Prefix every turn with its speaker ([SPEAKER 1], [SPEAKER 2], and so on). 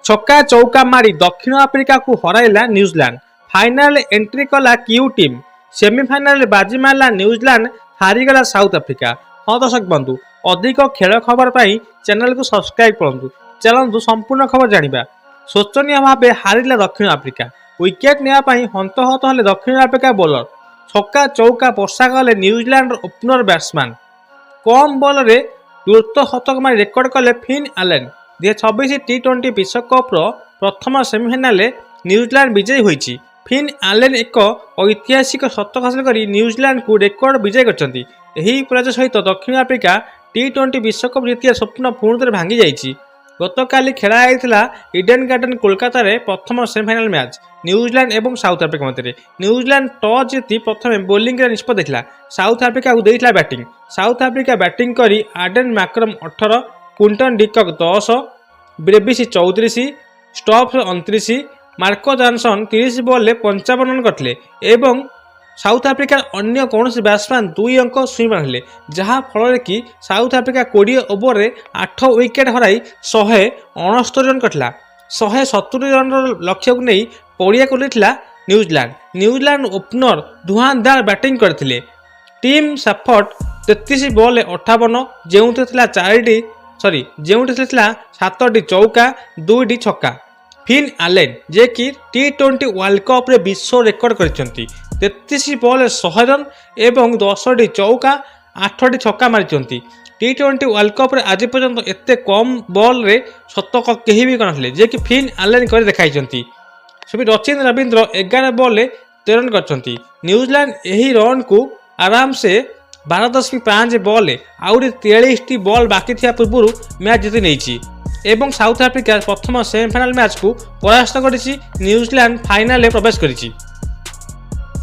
[SPEAKER 1] ଛକା ଚୌକା ମାରି ଦକ୍ଷିଣ ଆଫ୍ରିକାକୁ ହରାଇଲା ନ୍ୟୁଜିଲାଣ୍ଡ। ଫାଇନାଲ ଏଣ୍ଟ୍ରି କଲା କ୍ୟୁ ଟିମ୍। ସେମିଫାଇନାଲରେ ବାଜି ମାରିଲା ନ୍ୟୁଜିଲାଣ୍ଡ, ହାରିଗଲା ସାଉଥ ଆଫ୍ରିକା। ହଁ ଦର୍ଶକ ବନ୍ଧୁ, ଅଧିକ ଖେଳ ଖବର ପାଇଁ ଚ୍ୟାନେଲକୁ ସବସ୍କ୍ରାଇବ କରନ୍ତୁ। ଚାଲନ୍ତୁ ସମ୍ପୂର୍ଣ୍ଣ ଖବର ଜାଣିବା। ଶୋଚନୀୟ ଭାବେ ହାରିଲା ଦକ୍ଷିଣ ଆଫ୍ରିକା। ୱିକେଟ୍ ନେବା ପାଇଁ ହନ୍ତହତ ହେଲେ ଦକ୍ଷିଣ ଆଫ୍ରିକା ବୋଲର। ଛକା ଚୌକା ବର୍ଷା କଲେ ନ୍ୟୁଜିଲାଣ୍ଡର ଓପନର ବ୍ୟାଟ୍ସମ୍ୟାନ୍। କମ୍ ବଲରେ ଦ୍ରୁତ ଶତକ ମାରି ରେକର୍ଡ କଲେ ଫିନ୍ ଆଲେନ୍। 2026 ଟି20 ବିଶ୍ୱକପ୍ର ପ୍ରଥମ ସେମିଫାଇନାଲରେ ନ୍ୟୁଜିଲାଣ୍ଡ ବିଜୟୀ ହୋଇଛି। ଫିନ୍ ଆଲେନ୍ ଏକ ଐତିହାସିକ ଶତକ ହାସଲ କରି ନ୍ୟୁଜିଲାଣ୍ଡକୁ ରେକର୍ଡ ବିଜୟୀ କରିଛନ୍ତି। ଏହି ପରାଜୟ ସହିତ ଦକ୍ଷିଣ ଆଫ୍ରିକା ଟି20 ବିଶ୍ୱକପ୍ ଜିତିବା ସ୍ୱପ୍ନ ପୁଣିଥରେ ଭାଙ୍ଗି ଯାଇଛି। ଗତକାଲି ଖେଳାଯାଇଥିଲା ଇଡେନ୍ ଗାର୍ଡେନ୍ କୋଲକାତାରେ ପ୍ରଥମ ସେମିଫାଇନାଲ ମ୍ୟାଚ୍ ନ୍ୟୁଜିଲାଣ୍ଡ ଏବଂ ସାଉଥ ଆଫ୍ରିକା ମଧ୍ୟରେ। ନ୍ୟୁଜିଲାଣ୍ଡ ଟସ୍ ଜିତି ପ୍ରଥମେ ବୋଲିଂରେ ନିଷ୍ପତ୍ତି ନେଇଥିଲା। ସାଉଥ ଆଫ୍ରିକାକୁ ଦେଇଥିଲା ବ୍ୟାଟିଂ। ସାଉଥ ଆଫ୍ରିକା ବ୍ୟାଟିଂ କରି Aiden Markram 18, Quinton de Kock 10, Brevis 34, Stokes 29, Marco Jansen 30 ବଲ୍ରେ 55 ରନ୍ କରିଥିଲେ ଏବଂ ସାଉଥ ଆଫ୍ରିକାର ଅନ୍ୟ କୌଣସି ବ୍ୟାଟ୍ସମ୍ୟାନ୍ 2 ଅଙ୍କ ଛୁଇଁପାରିନଥିଲେ, ଯାହା ଫଳରେ କି ସାଉଥ ଆଫ୍ରିକା 20 ଓଭରରେ 8 ୱିକେଟ୍ ହରାଇ 169 ରନ୍ କରିଥିଲା। 170 ରନ୍ର ଲକ୍ଷ୍ୟକୁ ନେଇ ପଡ଼ିଆକୁ ଓହ୍ଲାଇଥିଲା ନ୍ୟୁଜିଲାଣ୍ଡ। ନ୍ୟୁଜିଲାଣ୍ଡ ଓପନର ଧୁଆଁଧାର ବ୍ୟାଟିଂ କରିଥିଲେ। ଟିମ୍ ସାଫର୍ଟ 33 ବଲ୍ରେ 58, ଯେଉଁଥିରେ ଥିଲା 7ଟି ଚୌକା, 2ଟି ଛକା। ଫିନ୍ ଆଲେନ୍, ଯିଏକି ଟି20 ୱାର୍ଲଡ କପ୍ରେ ବିଶ୍ୱ ରେକର୍ଡ କରିଛନ୍ତି, 33 ବଲ୍ରେ 100 ରନ୍ ଏବଂ 10ଟି ଚୌକା, 8ଟି ଛକା ମାରିଛନ୍ତି। ଟି20 ୱାର୍ଲଡ କପ୍ରେ ଆଜି ପର୍ଯ୍ୟନ୍ତ ଏତେ କମ୍ ବଲ୍ରେ ଶତକ କେହି ବି କରିନଥିଲେ, ଯିଏକି ଫିନ୍ ଆଲେନ୍ କରି ଦେଖାଇଛନ୍ତି। ରଚିନ୍ ରବୀନ୍ଦ୍ର 11 ବଲ୍ରେ 13 ରନ୍ କରିଛନ୍ତି। ନ୍ୟୁଜିଲାଣ୍ଡ ଏହି ରନ୍କୁ ଆରାମସେ 12.5 ବଲ୍ରେ ଆହୁରି 43ଟି ବଲ୍ ବାକି ଥିବା ପୂର୍ବରୁ ମ୍ୟାଚ୍ ଜିତି ନେଇଛି ଏବଂ ସାଉଥ ଆଫ୍ରିକା ପ୍ରଥମ ସେମିଫାଇନାଲ ମ୍ୟାଚ୍କୁ ପରାସ୍ତ କରିଛି। ନ୍ୟୁଜିଲାଣ୍ଡ ଫାଇନାଲରେ ପ୍ରବେଶ କରିଛି।